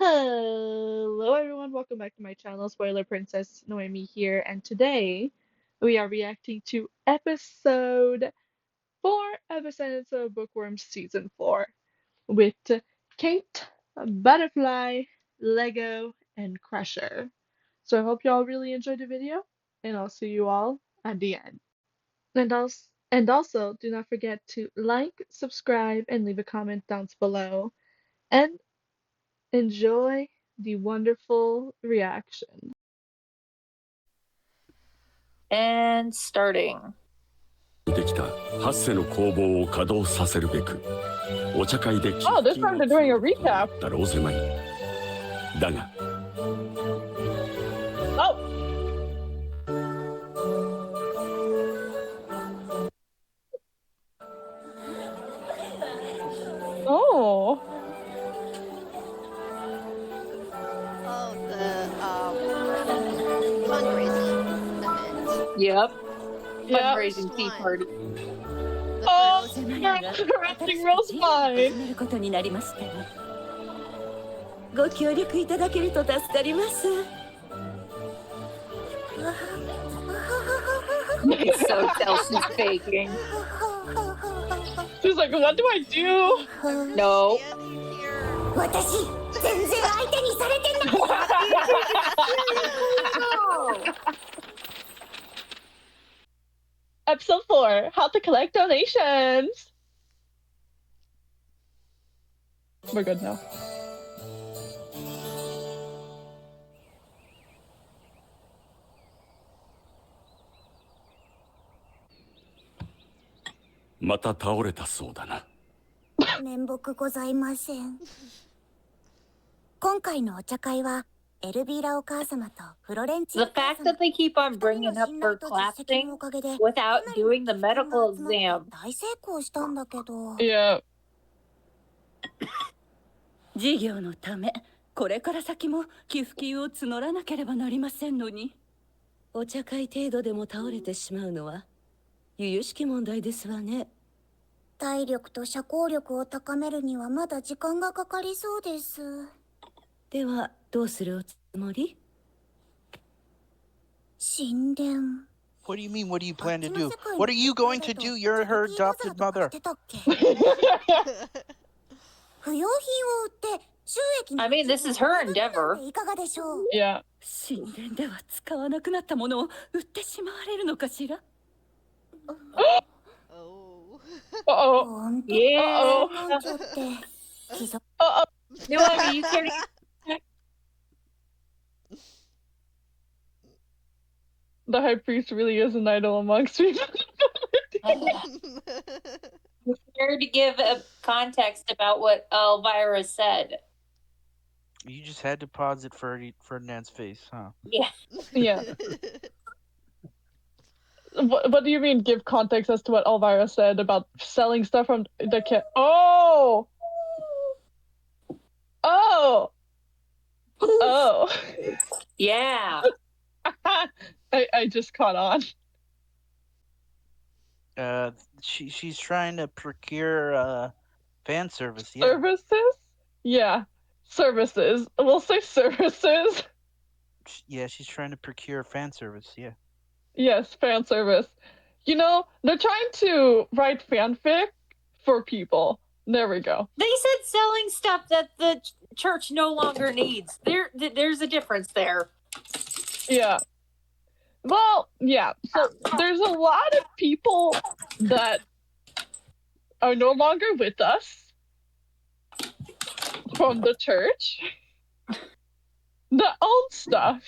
Hello everyone, welcome back to my channel, Spoiler Princess Noemi here, and today we are reacting to episode 4 of Ascendance of Bookworm Season 4 with Kate, Butterfly, Lego, and Crusher. So I hope you all really enjoyed the video, and I'll see you all at the end. And also, do not forget to like, subscribe, and leave a comment down below. And enjoy the wonderful reaction. And starting. できた8世の工房を稼働させるべくお茶会で Oh, this time they're doing a recap. だろう狭いだが Oh. Oh. Oh, the fundraising event. Yep. Yep. Fundraising tea party. Oh, you're interrupting Rose fine. ことになりましたが、ご協力いただけると助かります。 So Chelsea's faking. She's like, what do I do? No. Standing here. 私、全然相手にされてない。Episode 4, how to collect donations. We're good now.また倒れたそうだな面目ございません。今回のお茶会はエルビーラお母様とフロレンチ The fact that they keep on bringing up her clapping without doing the medical exam. 大成功したんだけど。 Yeah. 事業のため、これから先も寄付金を募らなければなりませんのに。お茶会程度でも倒れてしまうのは由々しき問題ですわね。体力と社交力を高めるにはまだ時間がかかりそうです。ではどうするおつもり？神殿。 What do you mean? What do you plan to do? What are you going to do? You're her adopted mother. 不用品を売って収益に I mean, this is her endeavor. いかがでしょう？ Yeah. 神殿では使わなくなったものを売ってしまわれるのかしら？ Oh. Uh-oh. 本当 Yeah. 館長って貴族 Uh-oh. No, are you kidding? The high priest really is an idol amongst people. I'm scared to give a context about what Elvira said. You just had to pause it for Ferdinand's face, huh? Yeah. Yeah. What do you mean give context as to what Elvira said about selling stuff from the kit? Oh! Oh! Oh! Yeah. I just caught on. She's trying to procure fan service. Yeah. Services? Yeah. Services. We'll say services. Yeah, she's trying to procure fan service. Yeah. Yes, fan service. You know, they're trying to write fanfic for people. There we go. They said selling stuff that the church no longer needs. There's a difference there. Yeah. Well, yeah. So there's a lot of people that are no longer with us from the church that own stuff.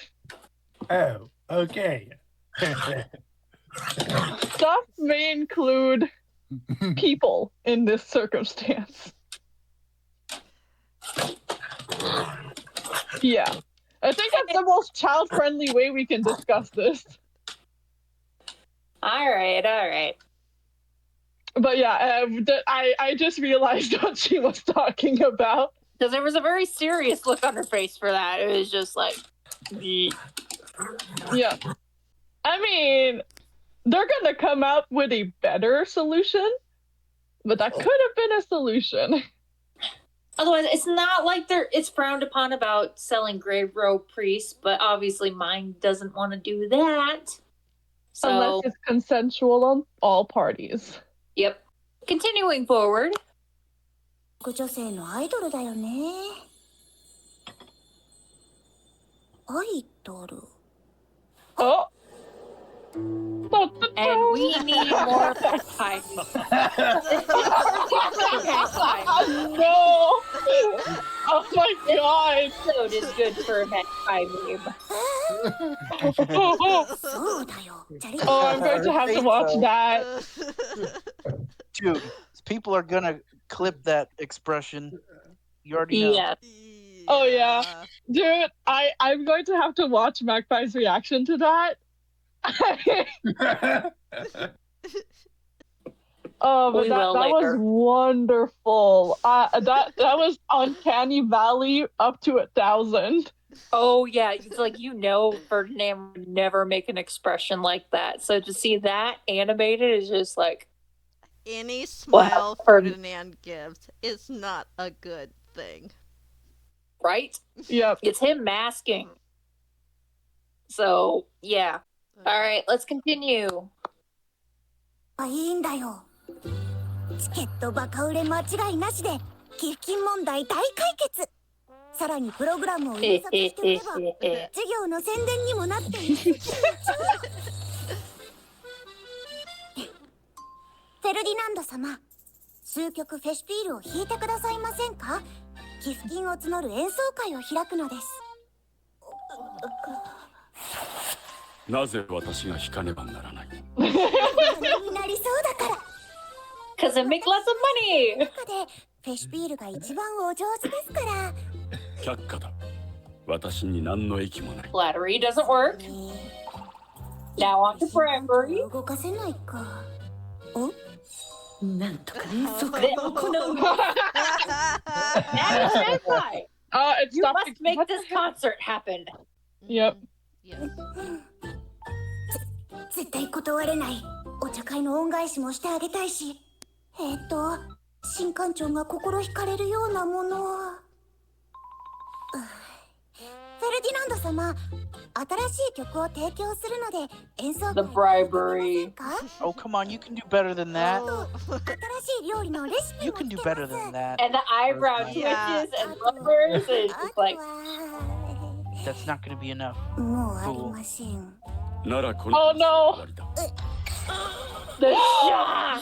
Oh, okay. Stuff may include people in this circumstance. Yeah. I think that's the most child-friendly way we can discuss this. All right. But yeah, I just realized what she was talking about. Because there was a very serious look on her face for that. It was just like, Yeah. I mean, they're gonna come out with a better solution, but that could have been a solution. Otherwise, it's not like it's frowned upon about selling grave robe priests, but obviously mine doesn't want to do that. So, Unless it's consensual on all parties. Yep. Continuing forward. 女性のアイドルだよね。アイドル。Oh! Not the And we need more magpie. No! Oh my god! Episode is good for a magpie meme. Oh, I'm going to have to watch that. Dude, people are gonna clip that expression. You already know. Yeah. Oh yeah. Dude, I'm going to have to watch Magpie's reaction to that. Oh, but We that will was later. wonderful. That was Uncanny Valley up to 1,000. Oh, yeah. It's like, Ferdinand would never make an expression like that. So to see that animated is just like... Any smile Wow. Ferdinand gives is not a good thing. Right? Yep. It's him masking. So, yeah. All right, let's continue. いいんだよ。チケットバカ売れ間違いなしで寄付金問題大解決。さらにプログラムを印刷しておけば授業の宣伝にもなっている。フェルディナンド様、数曲フェシピールを弾いてくださいませんか？寄付金を募る演奏会を開くのです。なぜ私が引かねばならない。になりそうだから。Because it makes lots of money! 中でフェシピールが一番お上手ですから。却下だ。私に何の益もない。Flattery doesn't work. Now on to bribery. 動かせないか。なんとか演奏会を行うの。Now it's magpie! It's You stopping. must make this concert happen. Yep. Yes. 絶対断れない。お茶会の恩返しもしてあげたいし。新館長が心惹かれるようなものは。フェルディナンド様、新しい曲を提供するので演奏会 The bribery. Oh, come on, you can do better than that. 新しい料理のレシピ You も can つ do けま better す。 than that. And the eyebrow Yeah. twitches and rubbers and it's just like... That's not going to be enough. もうありません。ならこの Oh no! 終わりだ。 The shot!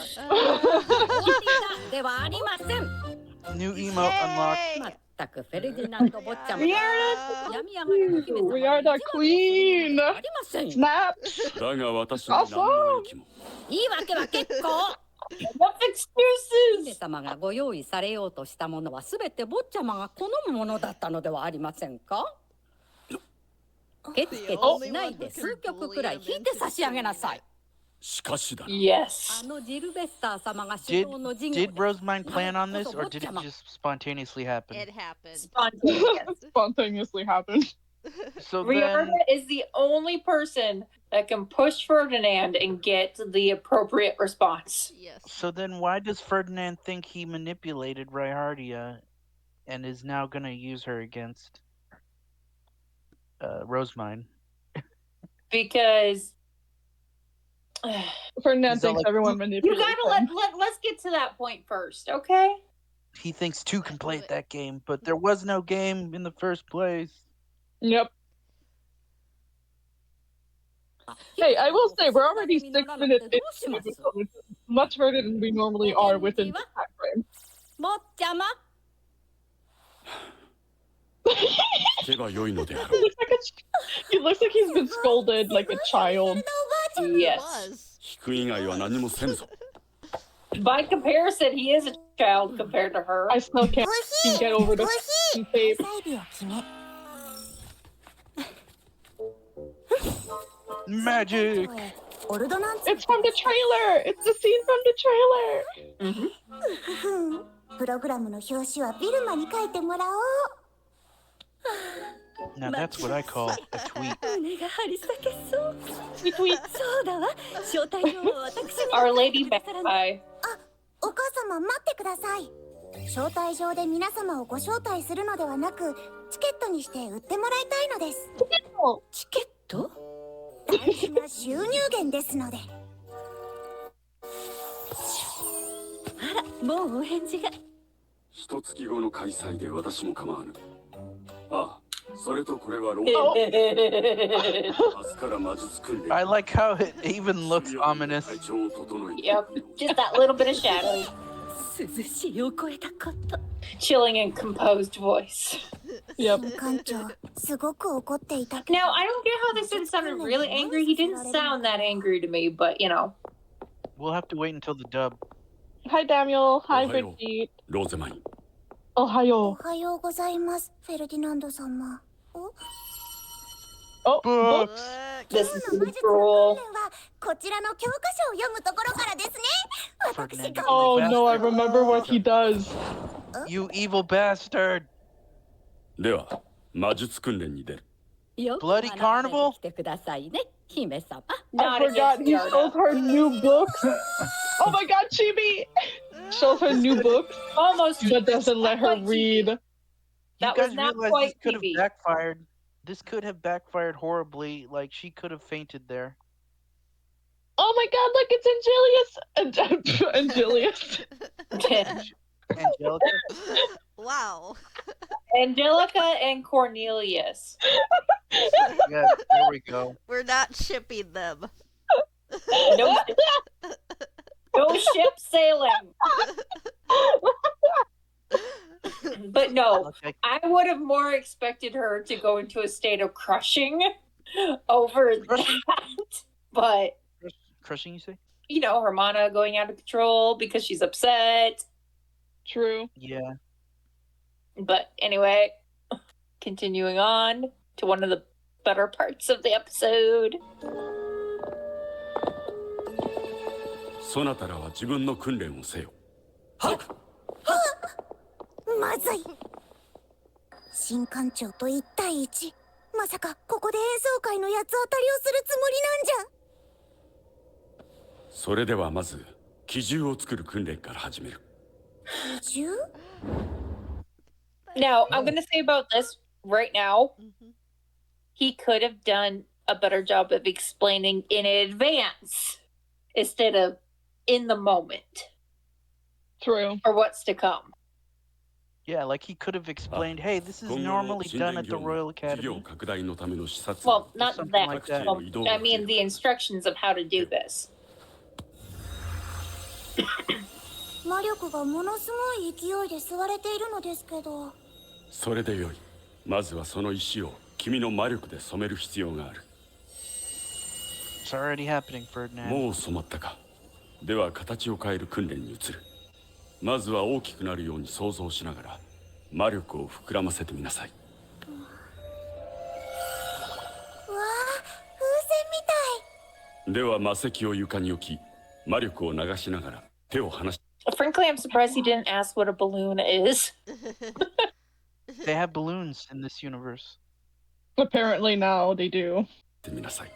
ではありません。 New emote unlocked. まったくフェルディナンド坊ちゃん。 We are 病み上がりの姫様。 We are the queen! ありません。 Snap! だが私に何の益も。言い訳は結構。 Enough 姫 excuses! 様がご用意されようとしたものはすべて坊ちゃまが好むものだったのではありませんか？ケチケチしないで数曲くらい弾いて差し上げなさい。しかしだ。Yes. ジルベスター様が指 Did 導の授業 did Rosemine plan on this, or did it just spontaneously happen? It happened. Spontaneous. Spontaneously happened. So Rihanna then, is the only person that can push Ferdinand and get the appropriate response. Yes. so then, why does Ferdinand think he manipulated Raihardia, and is now gonna use her against Rosemine? Because Ferdinand Is that thinks like- everyone you manipulates gotta him. let's get to that point first, okay? He thinks two can play at that game, but there was no game in the first place. Yep. Hey, I will say, we're already 6 minutes into the episode, which is much further than we normally are within this time frame. 坊ちゃま。聞けばよいのであろう。He looks like he's been scolded like a child. Yes. Was. 聞く以外は何もせんぞ。 By comparison, he is a child compared to her. I still can't get over the tape. 最日を決め。 Magic. オルドナンツ It's from the trailer! It's the scene from the trailer! プログラムの表紙はビルマに書いてもらおう。 Now that's what I call a tweet. 胸が張り裂けそう。 Tweet. そうだわ。招待状を私に。 Our Lady Magpie. お母様待ってください。招待状で皆様をご招待するのではなく、チケットにして売ってもらいたいのです。チケット？大事な収入源ですので。あら、もうお返事が。一月後の開催で私も構わぬ。ああ、それとこれは明日から魔術訓練。 I like how it even looks ominous. Yep, just that little bit of shadow. 涼しいを超えたこと。Chilling and composed voice. Yep. 館長、すごく怒っていたけど。 Now, I don't get how they said it sounded really angry. He didn't sound that angry to me, but you know. We'll have to wait until the dub. Hi, Daniel. Hi, Ohayo. Brigitte. ローゼマイン。おはおよう。はようございます、フェルディナンド様。おOh, Books. books. This 今 is 日の魔術の cruel. 訓練はこちらの教科書を読むところからですね。私 Ferdinand. が Oh no, I remember what he does. You evil bastard. では、魔術訓練に出る。よく Bloody 学 Carnival? んできてくださいね、姫様。 I Not forgot against he Yarda. shows her new books. Oh my god, Chibi! Shows her new books, Almost. but doesn't let her Not quite read. You That guys was not realize quite this could have TV. backfired. This could have backfired horribly. Like, she could have fainted there. Oh my god, look, it's Angelius. Angelius. Angelica? Wow. Angelica and Cornelius. Yeah, there we go. We're not shipping them. No, no ship sailing. But no, Okay. I would have more expected her to go into a state of crushing over Crushing? that. But, Crushing, you say? you know, her mana going out of control because she's upset. True. Yeah. But anyway, continuing on to one of the better parts of the episode. そなたらは自分の訓練をせよ。まずい。新館長と1対1。まさかここで演奏会の八つ当たりをするつもりなんじゃ。それではまず、奇獣を作る訓練から始める。奇獣？ Now, I'm going to say about this right now. He could have done a better job of explaining in advance instead of in the moment True. or what's to come. Yeah, like he could have explained, hey, this is normally done at the Royal 事業 Academy. 拡大のための視察。 Well, not Something that. like that. Well, I mean, the instructions of how to do this. 魔力がものすごい勢いで吸われているのですけど。それでよい。まずはその石を君の魔力で染める必要がある。 It's already happening, Ferdinand. もう染まったか。では形を変える訓練に移る。まずは大きくなるように想像しながら魔力を膨らませてみなさい。うわあ、風船みたい。では魔石を床に置き、魔力を流しながら手を離し Frankly, I'm surprised he didn't ask what a balloon is. They have balloons in this universe. Apparently now they do. てみなさい。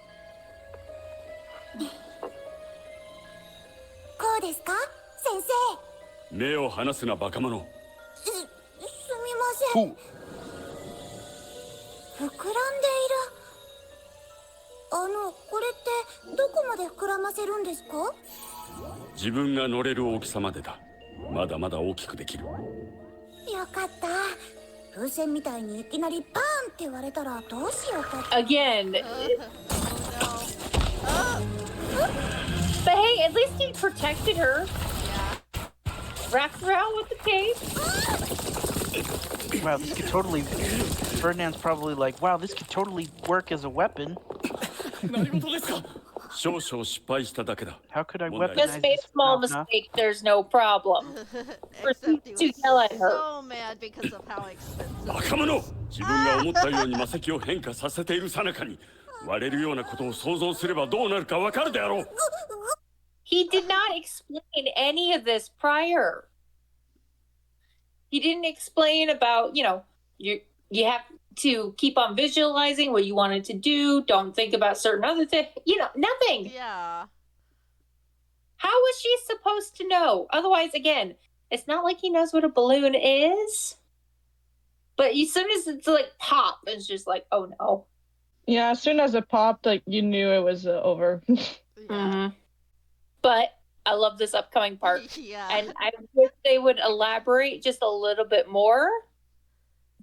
こうですか、先生。目を離すなバカ者。すみません。 Who? 膨らんでいる。これってどこまで膨らませるんですか？自分が乗れる大きさまでだ。まだまだ大きくできる。よかった。風船みたいにいきなりパーンって割れたらどうしようか。 Again. But hey, at least he protected her. Wrapped around with the tape. Wow, this could totally... Ferdinand's probably like, wow, this could totally work as a weapon. 少々失敗しただけだ。 How could I Just Just weaponize made a this? small No, no. mistake. There's no problem. Except he to was yell at her. so mad because of how expensive. バカ者。自分が思ったように魔石を変化させている最中に割れるようなことを想像すればどうなるかわかるであろう。 He did not explain any of this prior. He didn't explain about, you know, you have to keep on visualizing what you wanted to do. Don't think about certain other things. You know, nothing. Yeah. How was she supposed to know? Otherwise, again, It's not like he knows what a balloon is. But as soon as it's like pop, it's just like, oh no. Yeah, as soon as it popped, like you knew it was over. Mm-hmm. But I love this upcoming part. Yeah. And I wish they would elaborate just a little bit more.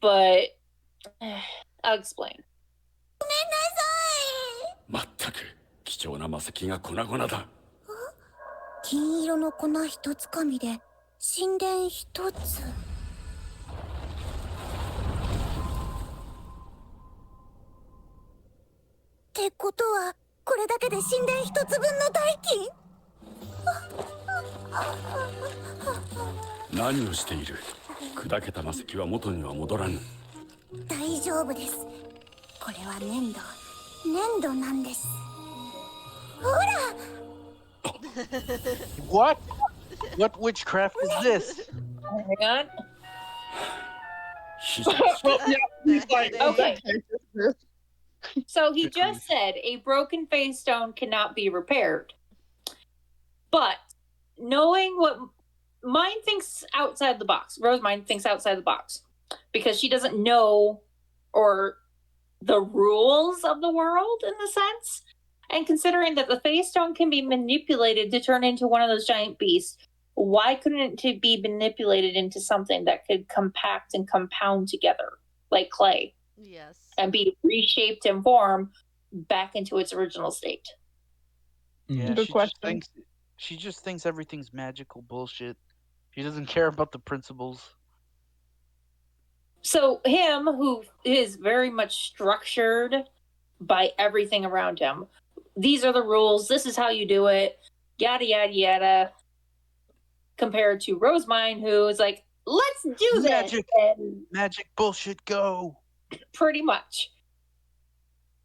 But I'll explain. まったく貴重な魔石が粉々だ。金色の粉一つかみで神殿一つ。ってことはこれだけで神殿一つ分の代金？何をしている？砕けた魔石は元には戻らぬ。大丈夫です。これは粘土なんです。ほら。What? What witchcraft is this? Hang on. Well, yeah, he's like, Okay. So he just said a broken Feystone cannot be repaired. But knowing what Mine thinks outside the box, Rosemine thinks outside the box because she doesn't know or the rules of the world in the sense. And considering that the Feystone can be manipulated to turn into one of those giant beasts, why couldn't it be manipulated into something that could compact and compound together like clay? Yes. And be reshaped and form back into its original state. Yeah, Good question. She just thinks everything's magical bullshit. She doesn't care about the principles. So him, who is very much structured by everything around him, these are the rules, this is how you do it, yada, yada, yada, compared to Rosemine, who is like, let's do this. Magic bullshit, go. Pretty much.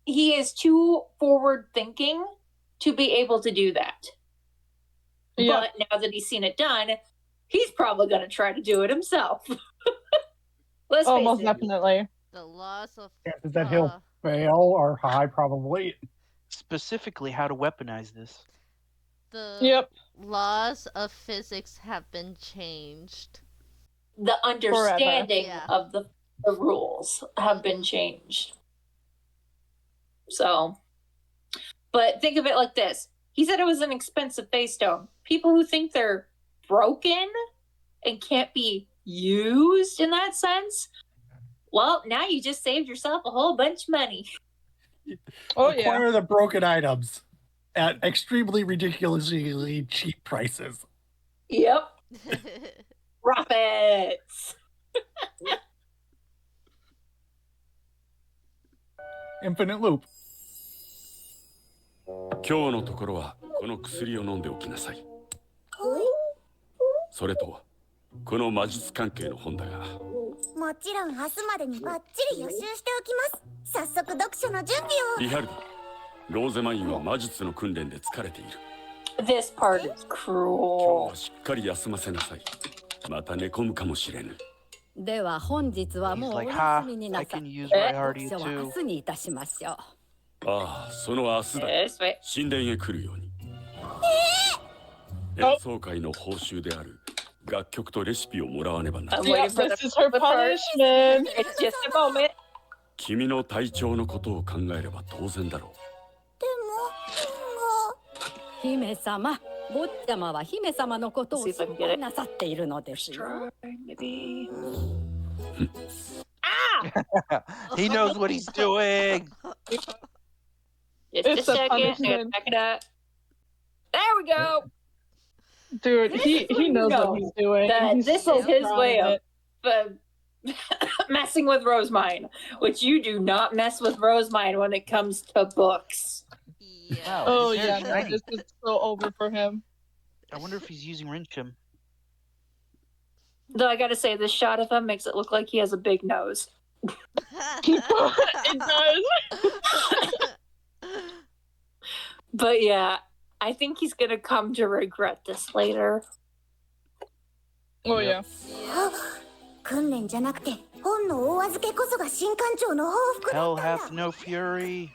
He is too forward thinking to be able to do that. Yeah. But now that he's seen it done, he's probably going to try to do it himself. Let's face most it. definitely. The loss of Chances that he'll fail are high, probably. Specifically, how to weaponize this. the laws of physics have been changed. The understanding Yeah. of the rules have been changed. So, but think of it like this. He said it was an expensive Feystone. People who think they're broken and can't be used in that sense, well, now you just saved yourself a whole bunch of money. Acquire the broken items at extremely ridiculously cheap prices. Yep. Profits. Infinite loop. 今日のところはこの薬を飲んでおきなさい。それとこの魔術関係の本だが。もちろん明日までにバッチリ予習しておきます。早速読書の準備を。リハルド、ローゼマインは魔術の訓練で疲れている。This part is 今日 cruel. はしっかり休ませなさい。また寝込むかもしれぬ。では本日はもう He's お like, 休 ha, みにな I さい。 can use 読 Reinhardt 書は too. 明日にいたしましょう。ああ、その明日だ。 Yes, wait. 神殿へ来るように。演奏会の報酬である楽曲とレシピをもらわねばなら I'm ない waiting for This the is her part. punishment. It's just a moment. 君の体調のことを考えれば当然だろう。姫様、坊ちゃまは姫様のことを See if I 心 can get it. 配なさっているのですよ。 Maybe. He knows what he's doing. Just It's a a second. punishment. Back it up. There we go. Dude, This he is when you knows know what he's doing. that and he's this so is his proud way of of it. messing with Rosemine, which you do not mess with Rosemine when it comes to books. Yeah. Oh His yeah, hair's no, shiny. this is so over for him. I wonder if he's using Rinchim. Though I gotta say, this shot of him makes it look like he has a big nose. It does. But yeah, I think he's gonna come to regret this later. Oh yeah. 訓練じゃなくて本のお預けこそが新館長の報復だ Hell ったん hath だ。 no fury.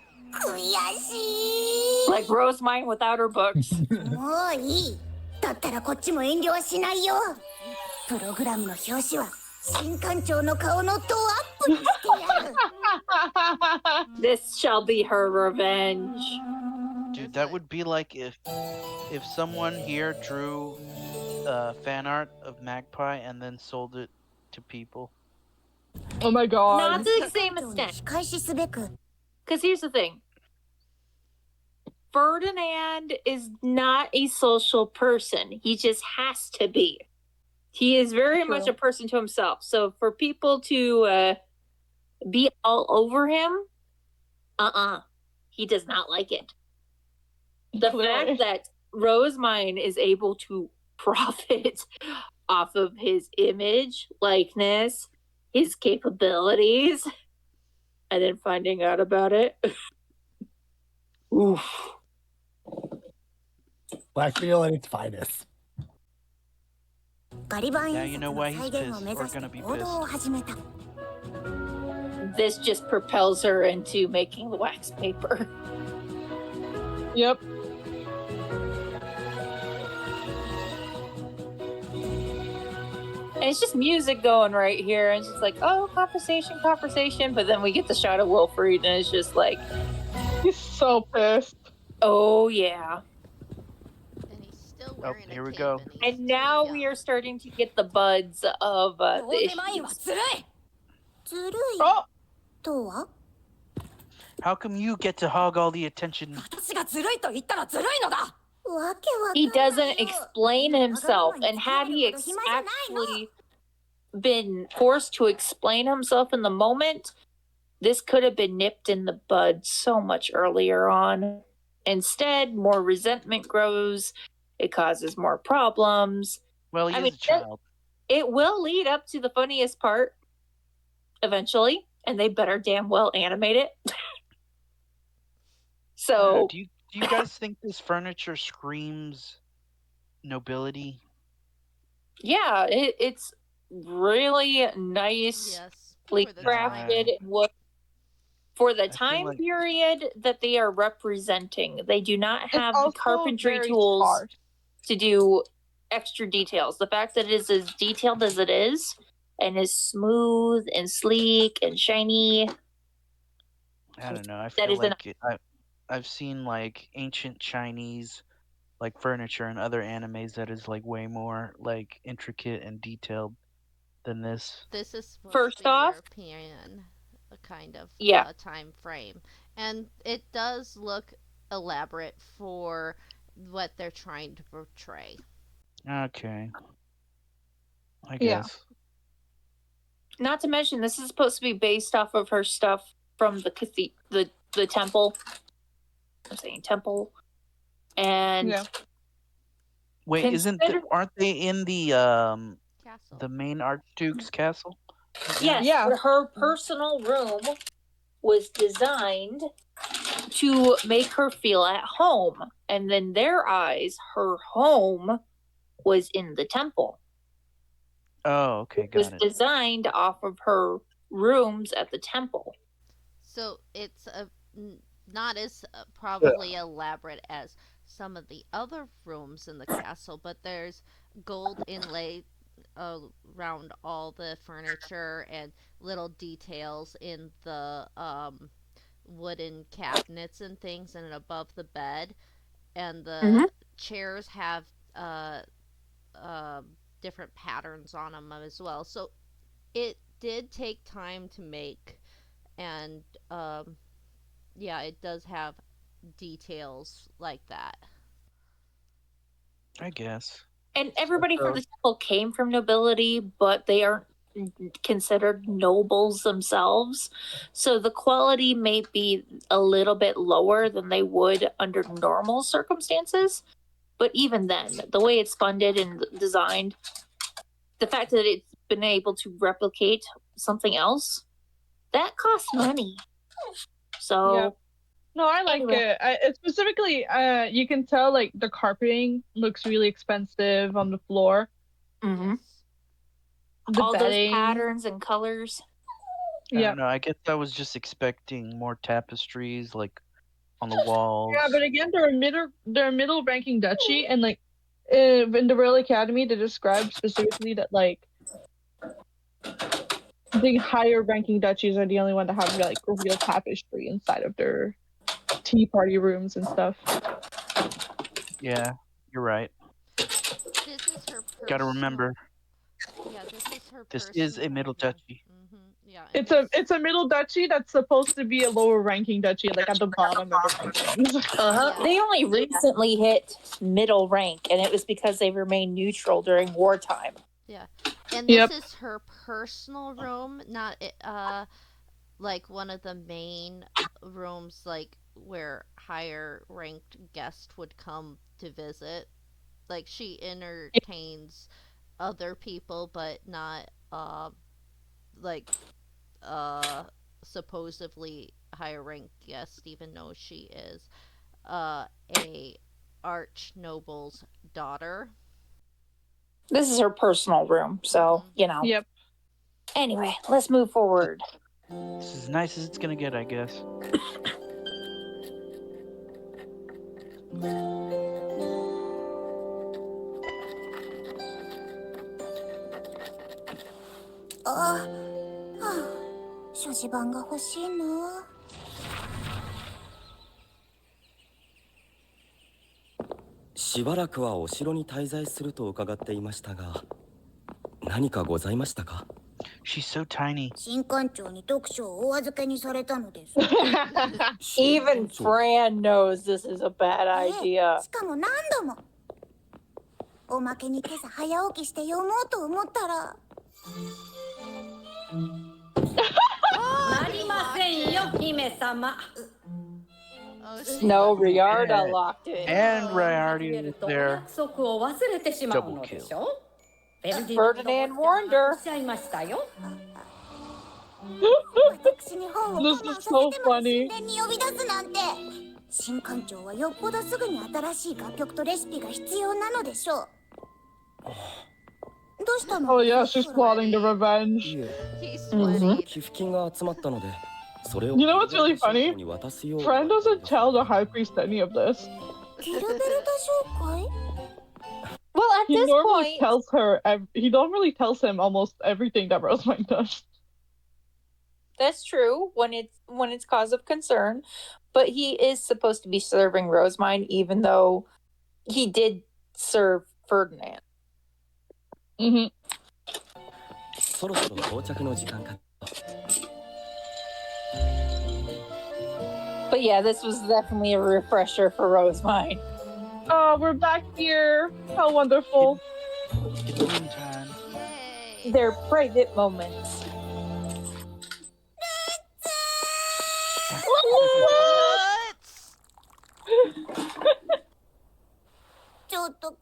悔し Like Rosemine without her books. い。もういい。だったらこっちも遠慮はしないよ。プログラムの表紙は新館長の顔のドアップにしてやる。 This shall be her revenge. Dude, that would be like if someone here drew fan art of Magpie and then sold it to people. Oh my god. Not to the same extent. 開始すべく Because here's the thing. Ferdinand is not a social person. He just has to be. He is very much a person to himself. So for people to be all over him, he does not like it. The fact that Rosemine is able to profit off of his image, likeness, his capabilities, and then finding out about it. Oof. Blackmail at its finest. ガリバン Now 印 you 刷 know の why 再 he's 現を pissed 目 or 指して gonna be 行動を pissed. 始めた。 This just propels her into making the wax paper. Yep. And it's just music going right here, and it's just like, oh, conversation. But then we get the shot of Wilfried, and it's just like, He's so pissed. oh yeah. And he's still Oh, wearing here a we cape, go. and he's And now too we young. are starting to get the buds of the ローゼマインは issues. ずるい。ずるい Oh, とは How come you get to hog all the attention? 私がずるいと言ったらずるいのだ。わけわかんない He よ doesn't explain himself, and had he actually been forced to explain himself in the moment, this could have been nipped in the bud so much earlier on. Instead, more resentment grows. It causes more problems. Well, he I is mean, a child. It will lead up to the funniest part eventually, and they better damn well animate it. So, Do you guys think this furniture screams nobility? yeah, it's really nicely Yes. For the crafted. time. For the I feel time like- period that they are representing, they do not have the also carpentry very tools sparse. to do extra details. The fact that it is as detailed as it is and is smooth and sleek and shiny. I don't know. I That feel is an- like I've seen like ancient Chinese like furniture and other animes that is like way more like intricate and detailed than this. This is supposed First to be off- European kind of Yeah. time frame, and it does look elaborate for what they're trying to portray. Okay. I Yeah. guess. Not to mention, this is supposed to be based off of her stuff from the temple. I'm saying temple. And Yeah. Wait, Consider- aren't they in the Castle. main Archduke's castle? yes, Yeah. her personal room was designed to make her feel at home. And in their eyes, her home was in the temple. Oh, okay, It was got it. designed off of her rooms at the temple. So it's not as probably elaborate as some of the other rooms in the castle, but there's gold inlay around all the furniture and little details in the wooden cabinets and things, and above the bed, and the Mhm. chairs have different patterns on them as well. So it did take time to make, and yeah, it does have details like that. I guess. And everybody from So- the temple came from nobility, but they aren't considered nobles themselves. So the quality may be a little bit lower than they would under normal circumstances. But even then, the way it's funded and designed, the fact that it's been able to replicate something else, that costs money. So Yeah. No, I like Anyway. it. Specifically, you can tell like the carpeting looks really expensive on the floor. mhm. Yes. The all bedding. those patterns and colors. I Yeah. don't know. I guess I was just expecting more tapestries like on the walls. Yeah, but again, they're a middle ranking duchy, and like in the Royal Academy, they describe specifically that like the higher ranking duchies are the only one that have like real tapestry inside of their tea party rooms and stuff. Yeah, you're right. This is her personal. Gotta remember, Yeah, this is her. this is a middle duchy. Yeah. It's a middle duchy that's supposed to be a lower ranking duchy, like at the bottom of the rankings. Yeah. They only recently hit middle rank, and it was because they remained neutral during wartime. Yeah, and this is her personal room, not like one of the main rooms, like where higher ranked guests would come to visit. Like she entertains other people, but not like supposedly higher ranked guest, even though she is a arch noble's daughter. This is her personal room, so you know. Yep. Anyway, let's move forward. This is as nice as it's gonna get, I guess. Ah, 所持版が欲しいな。しばらくはお城に滞在すると伺っていましたが、何かございましたか？ She's so tiny. 新館長に読書をお預けにされたのです。 Even Fran knows this is a bad idea. しかも何度も。おまけに今朝早起きして読もうと思ったら。なりませんよ、姫様。 No, Riarda locked it. And Riarda was there. 約束を忘れてしまうのでしょ。 Ferdinand warned her. おっしゃいましたよ。私に本を我慢させてまで神殿に呼び出すなんて。新館長はよっぽどすぐに新しい楽曲とレシピが必要なのでしょう。どうしたの？ Oh yeah, she's plotting the revenge. He's sweaty. 寄付金が集まったので、それを You know what's really funny? に渡すよう。 Fran doesn't tell the high priest any of this. ギルベルタ紹介？ Well, at He this normally point, tells her. He normally tells him almost everything that Rosemine does. that's true when it's cause of concern, but he is supposed to be serving Rosemine, even though he did serve Ferdinand. そろそろ到着の時間か。 But yeah, this was definitely a refresher for Rosemine. Oh, we're back here. How wonderful. Game time. Yay! Their private moments. Lutz! ちょっと聞い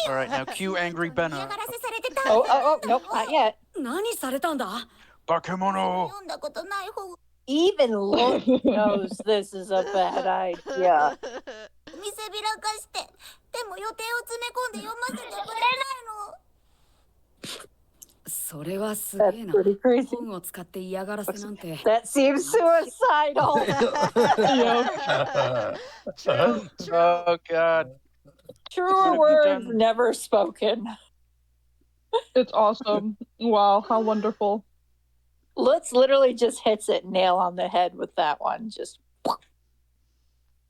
てよ。 Alright, now cue angry 嫌 Benno. がらせされてた。 Oh, nope, not yet. 何されたんだ？ Bakemono! 読んだことない本。 Even Lutz knows this is a bad idea. 見せびらかして。でも予定を詰め込んで読ませてくれないの。それはすげ That's えな。 pretty crazy. 本を使って嫌がらせなんて。 That seems suicidal. True, true. Oh god. Truer words never spoken. It's awesome. Wow, how wonderful. Lutz literally just hits it nail on the head with that one. Just.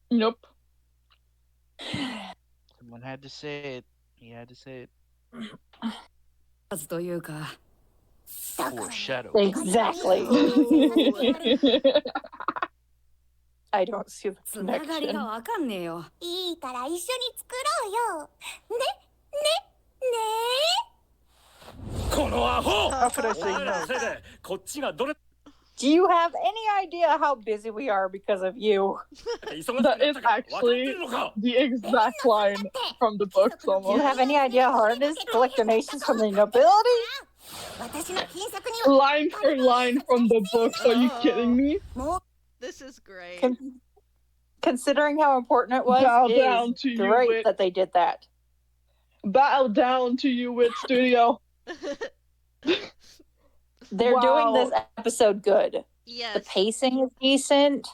Nope. Someone had to say it. He had to say it. というか。 Foreshadow. Exactly. I don't see the つながり connection. がわかんねえよ。いいから一緒に作ろうよ。ね。このアホ How could I say お前ら no? のせいでこっちがどれ Do you have any idea how busy we are because of you? だけ忙しくな That っ is たか分かってる actually のか the exact line from the books Do you almost. have any idea how hard it is to collect donations from the nobility? 私の金策には Line for line from the books. Are you kidding me? もう This is great. Considering how important it was, Bow it down is to you, great Wit. that they did that. Bow down to you, Wit Studio. They're Wow. doing this episode good. The Yes. pacing is decent.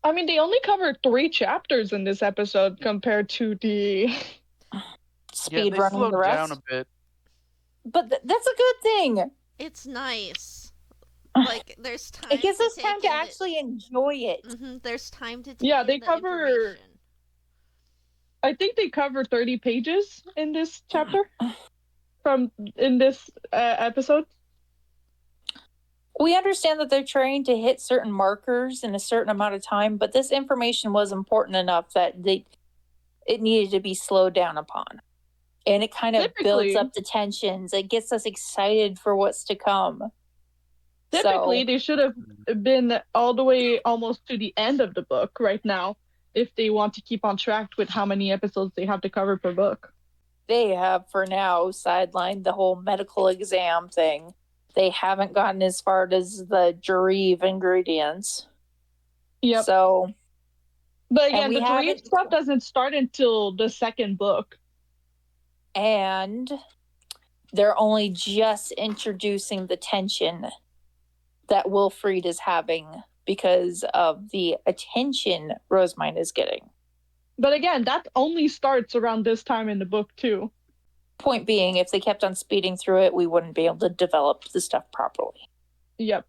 I mean, they only covered 3 chapters in this episode compared to the speed they running the slowed rest. down a bit. But that's a good thing. It's nice. Like, there's time. It gives to us time take to in actually enjoy it. There's time to take Yeah, in they the cover. information. I think they cover 30 pages in this chapter. In this episode. We understand that they're trying to hit certain markers in a certain amount of time, but this information was important enough that it needed to be slowed down upon. And it kind of builds up the tensions. It gets us excited for what's to come. Typically, they should have been all the way almost to the end of the book right now if they want to keep on track with how many episodes they have to cover per book. They have, for now, sidelined the whole medical exam thing. They haven't gotten as far as the jury of ingredients. Yep. So, but again, the jury stuff doesn't start until the second book. And they're only just introducing the tension that Wilfried is having because of the attention Rosemine is getting. But again, that only starts around this time in the book, too. Point being, if they kept on speeding through it, we wouldn't be able to develop the stuff properly. Yep.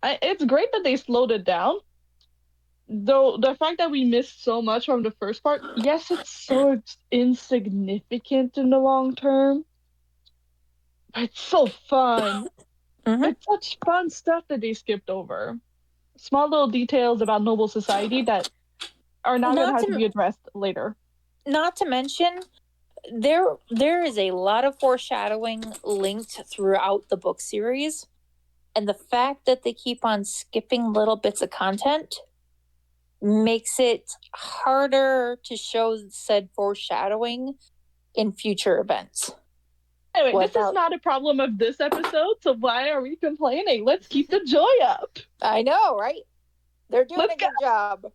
It's great that they slowed it down. Though the fact that we missed so much from the first part, yes, it's so insignificant in the long term. But it's so fun. It's such fun stuff that they skipped over. Small little details about noble society that are now going to have to be addressed later. Not to mention, there is a lot of foreshadowing linked throughout the book series, and the fact that they keep on skipping little bits of content makes it harder to show said foreshadowing in future events. Anyway, this is not a problem of this episode, so why are we complaining? Let's keep the joy up. I know, right? They're doing a good job.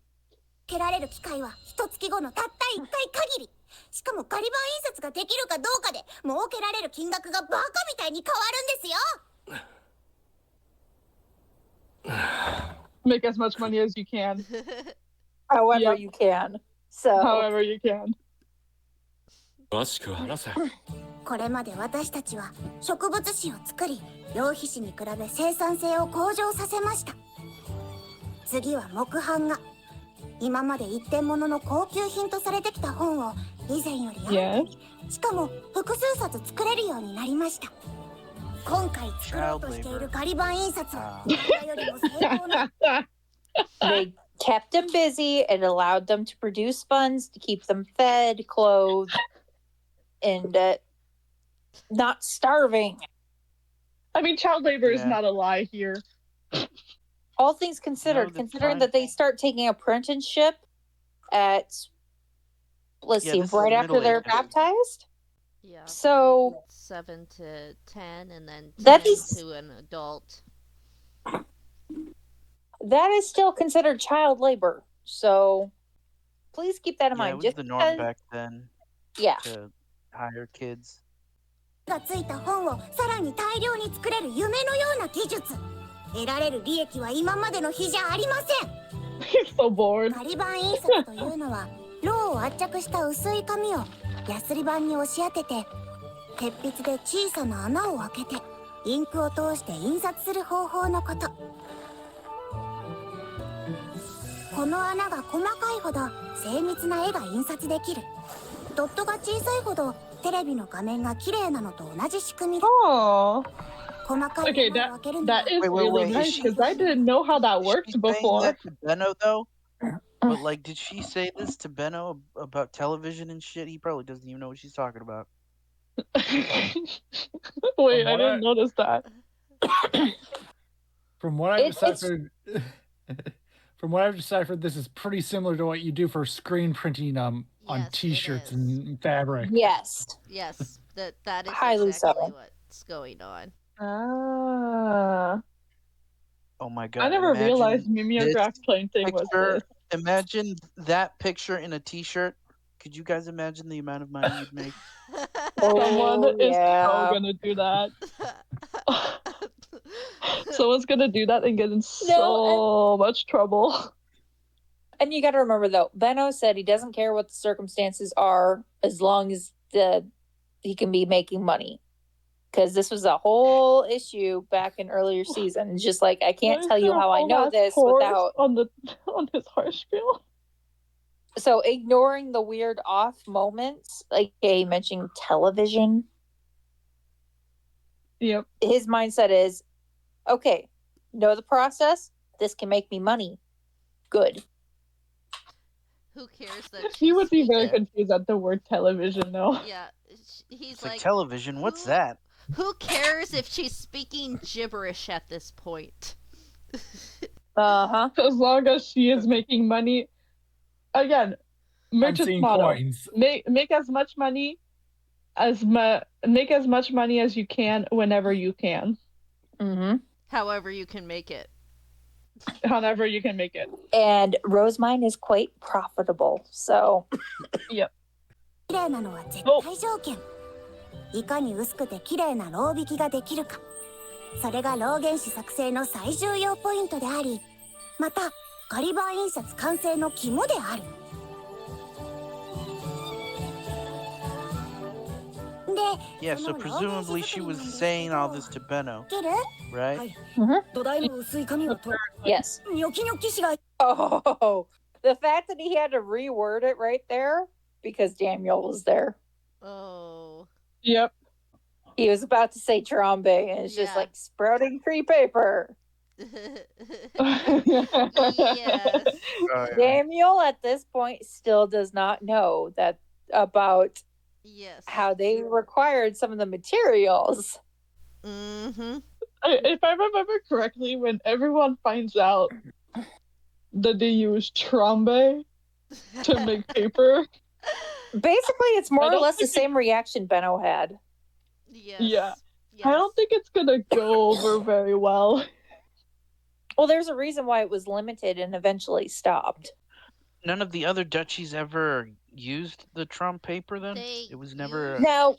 受けられる機会は一月後のたった1回限り。しかも仮版印刷ができるかどうかで儲けられる金額がバカみたいに変わるんですよ。 Make as much money as you can. However you can. So. However you can. 詳しく話せ。これまで私たちは植物紙を作り、羊皮紙に比べ生産性を向上させました。次は木版画。今まで一点物の高級品とされてきた本を以前より安く、しかも複数冊作れるようになりました。今回作ろうとしている仮版印刷は今よりも成功な。They kept them busy and allowed them to produce funds to keep them fed, clothed, and not starving. I mean, child labor is not a lie here. All things considered, considering that they start taking apprenticeship at, let's see, right after they're baptized? Yeah. So 7 to 10, and then 10 that is, to an adult. That is still considered child labor. So please keep that in mind. It was just the norm back then. Yeah. To hire kids. がついた本をさらに大量に作れる夢のような技術。得られる利益は今までの比じゃありません。so bored. 仮版印刷というのは、ろうを圧着した薄い紙をヤスリ板に押し当てて、鉄筆で小さな穴を開けて、インクを通して印刷する方法のこと。この穴が細かいほど精密な絵が印刷できる。ドットが小さいほどテレビの画面が綺麗なのと同じ仕組みで。Okay, that is really nice because I didn't know how that worked before. That to Benno though, but like, did she say this to Benno about television and shit? He probably doesn't even know what she's talking about. Wait, I didn't notice that. From what I've deciphered, this is pretty similar to what you do for screen printing on T-shirts and fabric. Yes. Yes, that is highly exactly so. what's going on. Ah. Oh my god! I never realized mimeograph printing was this. Imagine that picture in a T-shirt. Could you guys imagine the amount of money you'd make? Someone is so gonna do that. Someone's gonna do that and get in so much trouble. And you got to remember, though, Benno said he doesn't care what the circumstances are as long as he can be making money. Because this was a whole issue back in earlier season. It's just like, I can't tell you how I know this without... on his harspiel. So ignoring the weird off moments, like he mentioning television. Yep. His mindset is, okay, know the process. This can make me money. Good. Who cares that he would be very confused at the word television, though. Yeah, he's it's like television. What's that? Who cares if she's speaking gibberish at this point? Uh-huh. As long as she is making money. Again, merchant's motto. Coins. Make as much money as you can whenever you can. Mm-hmm. However you can make it. However you can make it. And Rosemine is quite profitable, so... Yep. 綺麗なのは絶対条件。いかに薄くて綺麗なろう引きができるか。それが老原子作成の最重要ポイントであり、またガリバー印刷完成の肝である。Yeah, so presumably she was saying all this to Benno, right? Yes. Oh, the fact that he had to reword it right there because Daniel was there. Oh. Yep. He was about to say Trombe, and it's just like sprouting tree paper. Yes. Daniel at this point still does not know that about how they required some of the materials. Mm-hmm. If I remember correctly, when everyone finds out that they use Trombe to make paper. Basically, it's more or less the same reaction Benno had. Yes. Yeah. Yes. I don't think it's going to go over very well. Well, there's a reason why it was limited and eventually stopped. None of the other duchies ever used the Trump paper then? It was never... Now,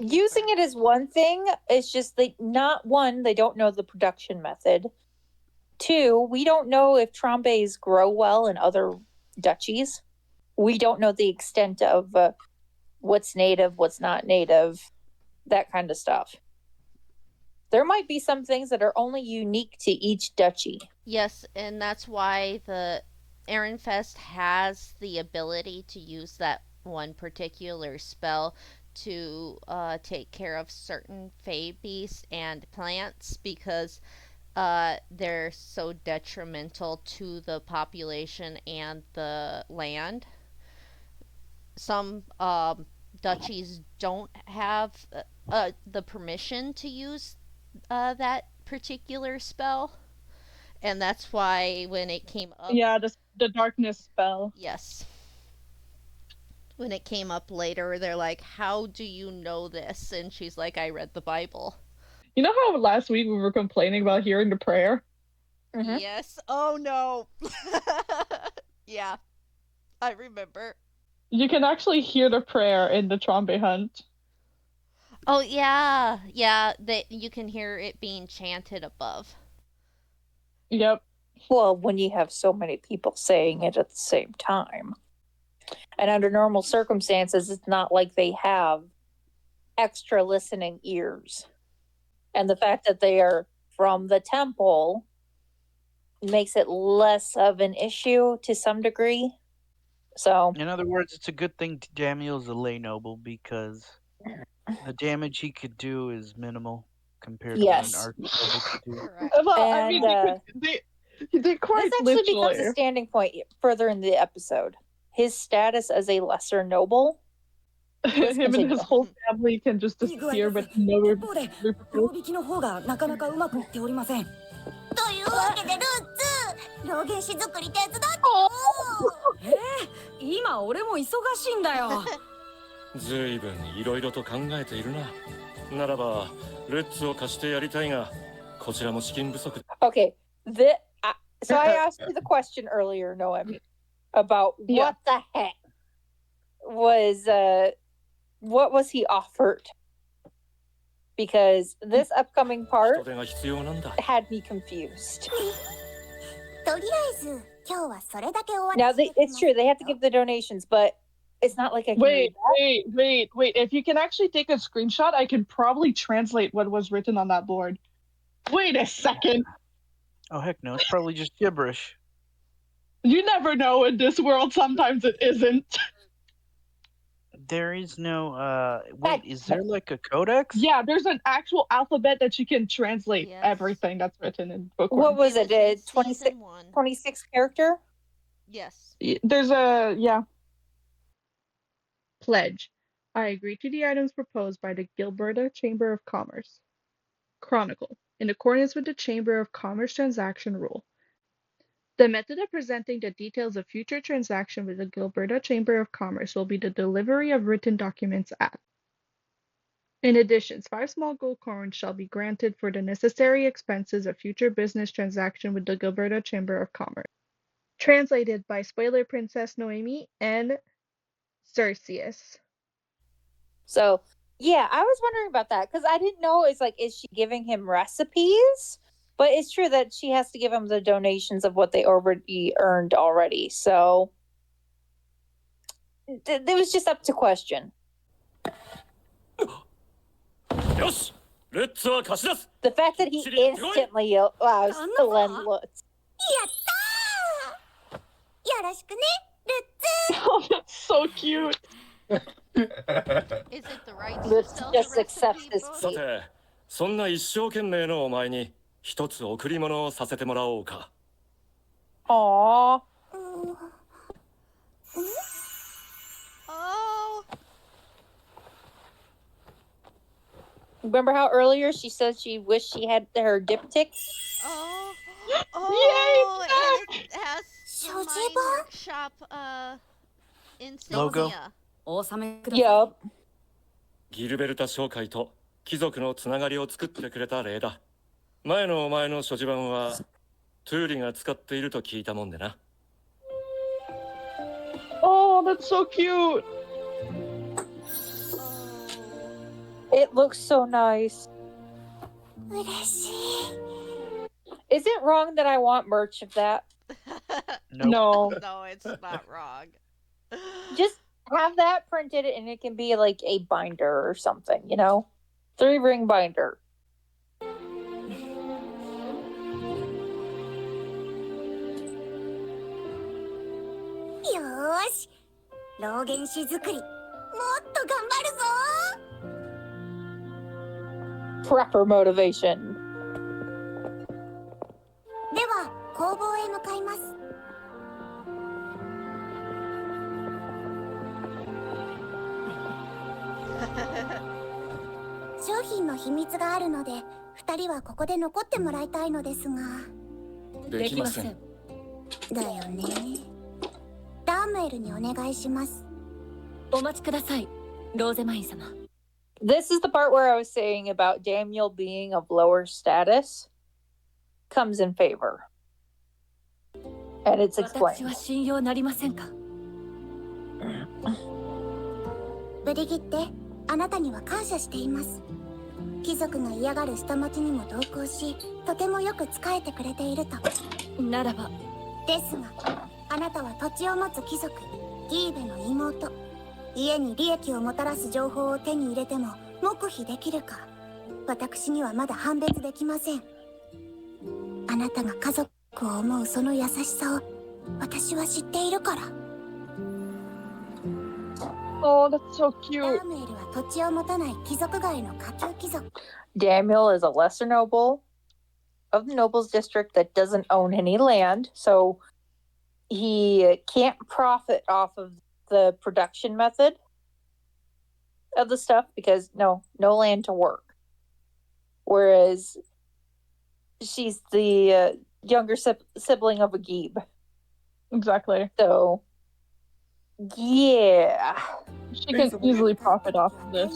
using it is one thing. It's just they don't know the production method. 2, we don't know if Trombes grow well in other duchies. We don't know the extent of what's native, what's not native, that kind of stuff. There might be some things that are only unique to each duchy. Yes, and that's why the Ehrenfest has the ability to use that one particular spell to take care of certain fey beasts and plants because they're so detrimental to the population and the land. Some duchies don't have the permission to use that particular spell. And that's why when it came up... Yeah, the darkness spell. Yes. When it came up later, they're like, how do you know this? And she's like, I read the Bible. You know how last week we were complaining about hearing the prayer? Mm-hmm. Yes. Oh, no. Yeah. I remember. You can actually hear the prayer in the Trombe hunt. Oh, yeah. Yeah, you can hear it being chanted above. Yep. Well, when you have so many people saying it at the same time. And under normal circumstances, it's not like they have extra listening ears. And the fact that they are from the temple makes it less of an issue to some degree. So, in other words, it's a good thing Daniel's a lay noble because the damage he could do is minimal compared to what an archnoble could do. Well, I mean, they did quite this actually literally. becomes a standing point further in the episode. His status as a lesser noble. Him and his whole family can just disappear with no repercussions. というわけでルッツ、老原子作り手伝ってよ。今俺も忙しいんだよ。ずいぶんいろいろと考えているな。ならばルッツを貸してやりたいが、こちらも資金不足。Okay, so I asked you the question earlier, Noemi, about what the heck was what was he offered? Because this upcoming part had me confused. とりあえず Now, it's true. They have to give the donations, but it's not like I can read that. Wait. If you can actually take a screenshot, I can probably translate what was written on that board. Wait a second. Oh, heck no. It's probably just gibberish. You never know in this world. Sometimes it isn't. There is no, wait, is there like a codex? Yeah, there's an actual alphabet that you can translate everything that's written in bookworm. What was it? 26 character? Yes. There's Pledge. I agree to the items proposed by the Gilberta Chamber of Commerce. Chronicle. In accordance with the Chamber of Commerce transaction rule. The method of presenting the details of future transaction with the Gilberta Chamber of Commerce will be the delivery of written documents at. In addition, 5 small gold coins shall be granted for the necessary expenses of future business transaction with the Gilberta Chamber of Commerce. Translated by Spoiler Princess Noemi and Cerseus. So, yeah, I was wondering about that because I didn't know. It's like, is she giving him recipes? But it's true that she has to give him the donations of what they already earned already. So, it was just up to question. The fact that he instantly allows to lend Lutz. Oh, that's so cute. Is it the right to Lutz sell just the accepts recipe this book? さて、そんな一生懸命のお前に一つ贈り物をさせてもらおうか。Aww. Oh. Remember how earlier she said she wished she had her diptych? Oh. Yay, And it has the mine workshop Logo. insignia. Yup. ギルベルタ商会と貴族のつながりを作ってくれた礼だ。前のお前の所持版はトゥーリが使っていると聞いたもんでな。Oh, that's so cute. It looks so nice. Is it wrong that I want merch of that? Nope. No. No, it's not wrong. Just have that printed and it can be like a binder or something, 3-ring binder. Prepper motivation. では工房へ向かいます。商品の秘密があるので、2人はここで残ってもらいたいのですが。できません。だよね。ダーメルにお願いします。お待ちください、ローゼマイン様。This is the part where I was saying about Daniel being of lower status comes in favor. And it's 私 explained. は信用なりませんか。ブリギッテ、あなたには感謝しています。貴族が嫌がる下町にも同行し、とてもよく仕えてくれていると。ならば。ですが、あなたは土地を持つ貴族、ギーベの妹。家に利益をもたらす情報を手に入れても黙秘できるか。私にはまだ判別できません。あなたが家族を思うその優しさを私は知っているから。Oh, that's so cute. ダーメールは土地を持たない貴族街の下級貴族。Daniel is a lesser noble of the nobles district that doesn't own any land, so he can't profit off of the production method of the stuff because no land to work. Whereas she's the younger sibling of a Geeb. Exactly. So, yeah. She can easily profit off of this.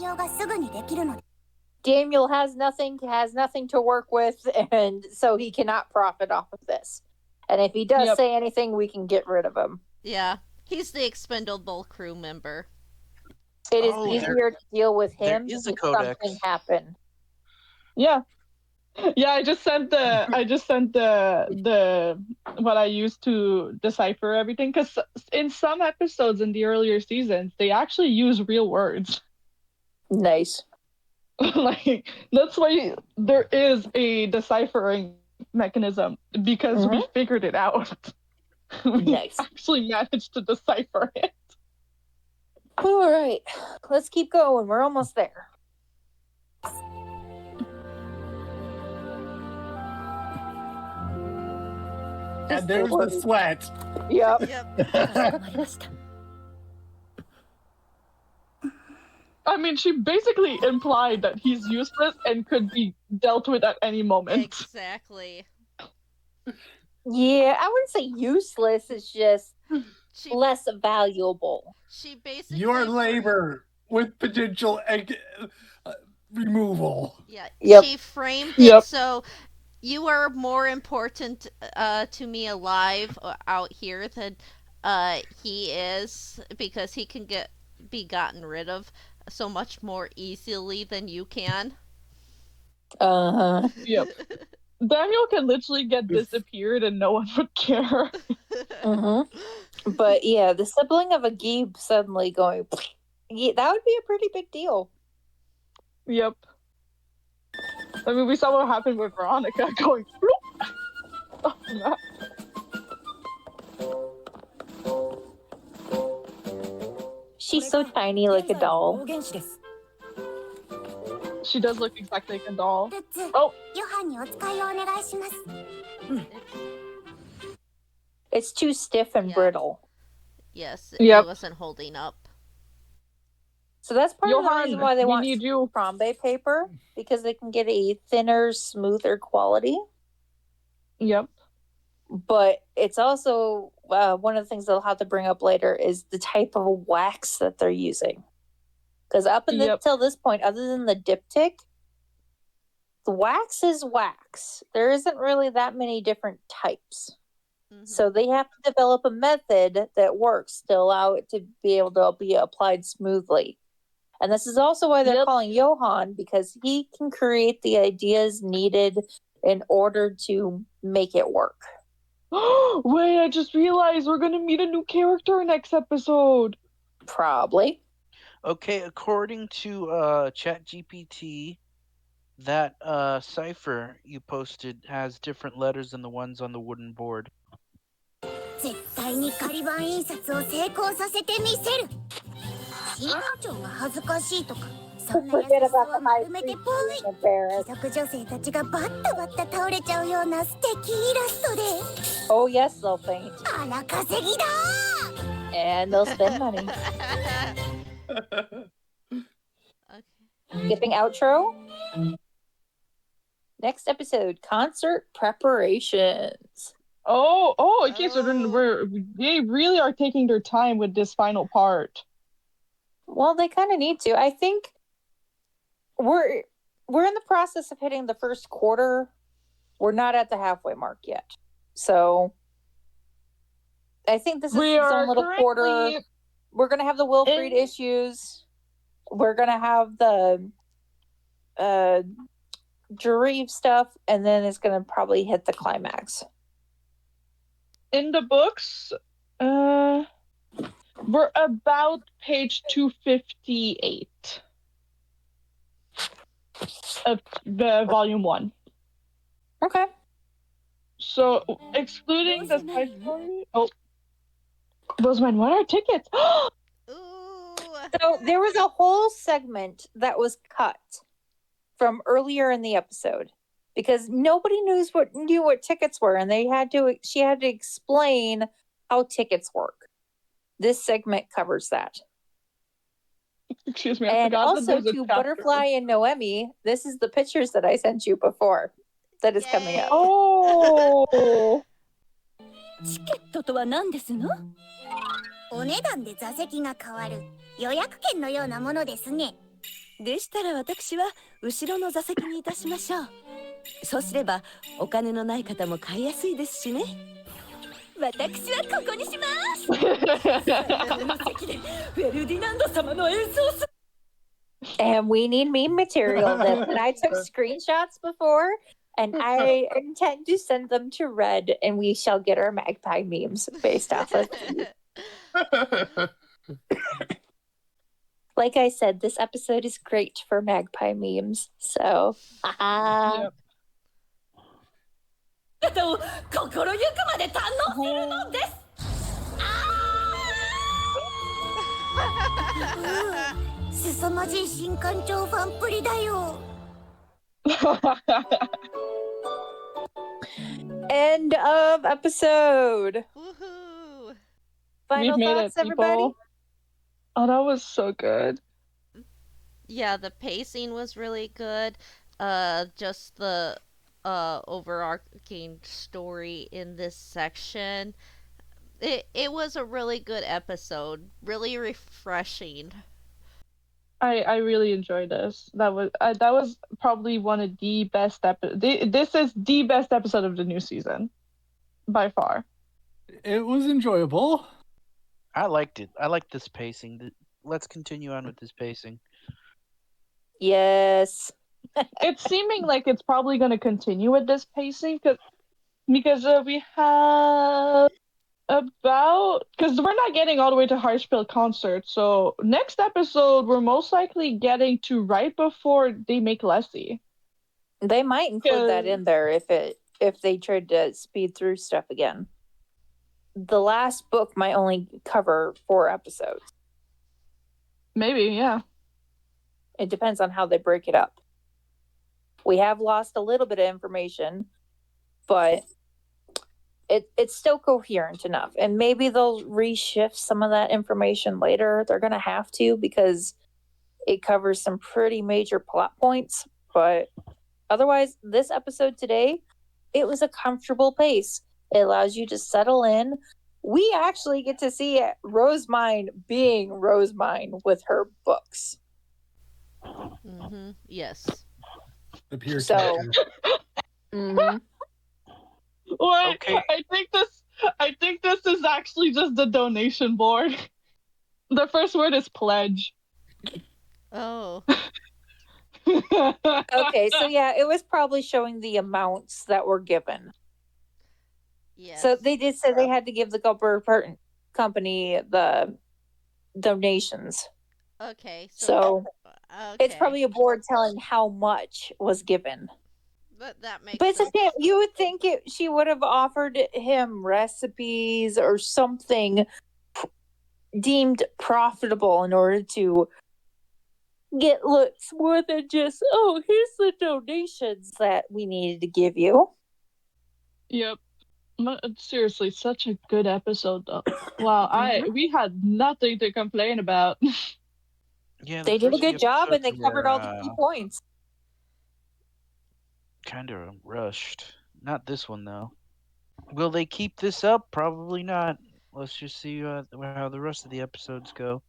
Daniel has nothing to work with, and so he cannot profit off of this. And if he does say anything, we can get rid of him. Yeah, he's the expendable crew member. It is easier to deal with him there is if a codex. something happened. Yeah. Yeah, I just sent the what I use to decipher everything. Because in some episodes in the earlier seasons, they actually use real words. Nice. Like, that's why there is a deciphering mechanism, because we figured it out. We actually managed to decipher it. All right, let's keep going. We're almost there. And there's the sweat. Yep. I mean, she basically implied that he's useless and could be dealt with at any moment. Exactly. Yeah, I wouldn't say useless. It's just less valuable. She basically Your labor with potential removal. Yeah. She framed it so you are more important to me alive out here than he is, because he can be gotten rid of so much more easily than you can. Yep. Daniel can literally get disappeared and no one would care. But yeah, the sibling of a Geeb suddenly going, yeah, that would be a pretty big deal. Yep. I mean, we saw what happened with Veronica going, bloop. Oh, no. She's so tiny, like a doll. She does look exactly like a doll. Oh. It's too stiff and brittle. Yes, it wasn't holding up. So that's part of the Johan, reason why they we want need you. Frambe paper, because they can get a thinner, smoother quality. Yep. But it's also one of the things they'll have to bring up later is the type of wax that they're using. Because up until this point, other than the diptych, the wax is wax. There isn't really that many different types. So they have to develop a method that works to allow it to be able to be applied smoothly. And this is also why they're calling Johan, because he can create the ideas needed in order to make it work. Wait, I just realized we're going to meet a new character next episode. Probably. Okay, according to ChatGPT, that cipher you posted has different letters than the ones on the wooden board. 絶対に仮版印刷を成功させてみせる。新館長が恥ずかしいとか、そんな優しさは丸めてぽい。貴族女性たちがバッタバッタ倒れちゃうような素敵イラストで。Oh yes, they'll paint. あら稼ぎだ。 And they'll spend money. Skipping outro. Next episode, concert preparations. In case they really are taking their time with this final part. Well, they kind of need to. I think we're in the process of hitting the first quarter. We're not at the halfway mark yet. So I think this is its own little quarter. We're going to have the Wilfried issues. We're going to have the Jareve stuff, and then it's going to probably hit the climax. In the books, we're about page 258 of the volume 1. Okay. So, excluding the side story... Oh. Rosamund, what are tickets? So, there was a whole segment that was cut from earlier in the episode, because nobody knew what tickets were, and she had to explain how tickets work. This segment covers that. Excuse me, I and forgot also to Butterfly and Noemi, this is the pictures that I sent you before that is coming up. Oh! チケットとは何ですの？お値段で座席が変わる予約券のようなものですね。でしたら私は後ろの座席にいたしましょう。そうすればお金のない方も買いやすいですしね。私はここにします。上の席でフェルディナンド様の演奏する。And we need meme material that I took screenshots before, and I intend to send them to Red, and we shall get our magpie memes based off of these. Like I said, this episode is great for magpie memes. So, Yep. 心ゆくまで堪能するのです凄まじい新館長ファンっぷりだよ End of episode. Woohoo! Final We've made thoughts, it, everybody? people. Oh, that was so good. Yeah, the pacing was really good. Just the overarching story in this section. It was a really good episode. Really refreshing. I really enjoyed this. That was probably one of the best This is the best episode of the new season, by far. It was enjoyable. I liked it. I liked this pacing. Let's continue on with this pacing. Yes. It's seeming like it's probably going to continue with this pacing because we have because we're not getting all the way to Harshfield concert. So next episode we're most likely getting to right before they make Leslie. They might include that in there if they tried to speed through stuff again. The last book might only cover 4 episodes. Maybe, yeah. It depends on how they break it up. We have lost a little bit of information, but it's still coherent enough. And maybe they'll reshift some of that information later. They're going to have to because it covers some pretty major plot points. But otherwise, this episode today, it was a comfortable pace. It allows you to settle in. We actually get to see Rosemine being Rosemine with her books. Mm-hmm. Yes. The pure So, Wait, Okay. I think this is actually just the donation board. The first word is pledge. Oh. okay, so yeah, it was probably showing the amounts that were given. Yes. So they did say they had to give the Gulper company the donations. Okay. So okay. it's probably a board telling how much was given. But that makes But it's sense. okay. You would think she would have offered him recipes or something deemed profitable in order to get Lutz more than just, oh, here's the donations that we needed to give you. Yep. Seriously, such a good episode though. Wow, we had nothing to complain about. Yeah, they did a good job and they covered all the key points. Kind of rushed. Not this one though. Will they keep this up? Probably not. Let's just see how the rest of the episodes go.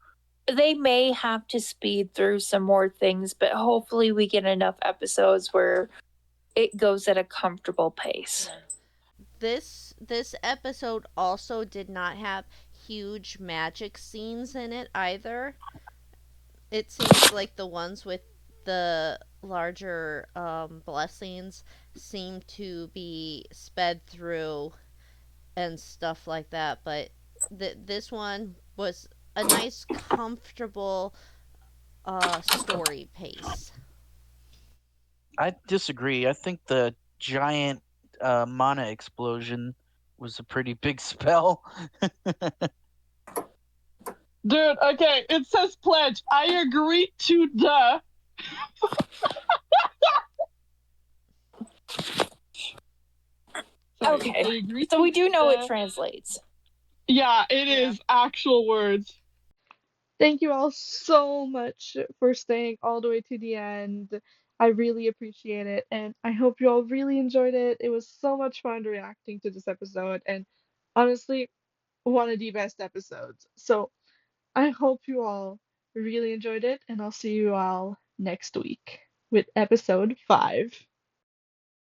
They may have to speed through some more things, but hopefully we get enough episodes where it goes at a comfortable pace. This episode also did not have huge magic scenes in it either. It seems like the ones with the larger blessings seem to be sped through and stuff like that, but this one was a nice comfortable story pace. I disagree. I think the giant mana explosion was a pretty big spell. Dude, okay, it says pledge. I agree to the. Okay, so we do know it translates. Yeah, it is actual words. Thank you all so much for staying all the way to the end. I really appreciate it, and I hope you all really enjoyed it. It was so much fun reacting to this episode, and honestly, one of the best episodes. So I hope you all really enjoyed it, and I'll see you all next week with episode 5.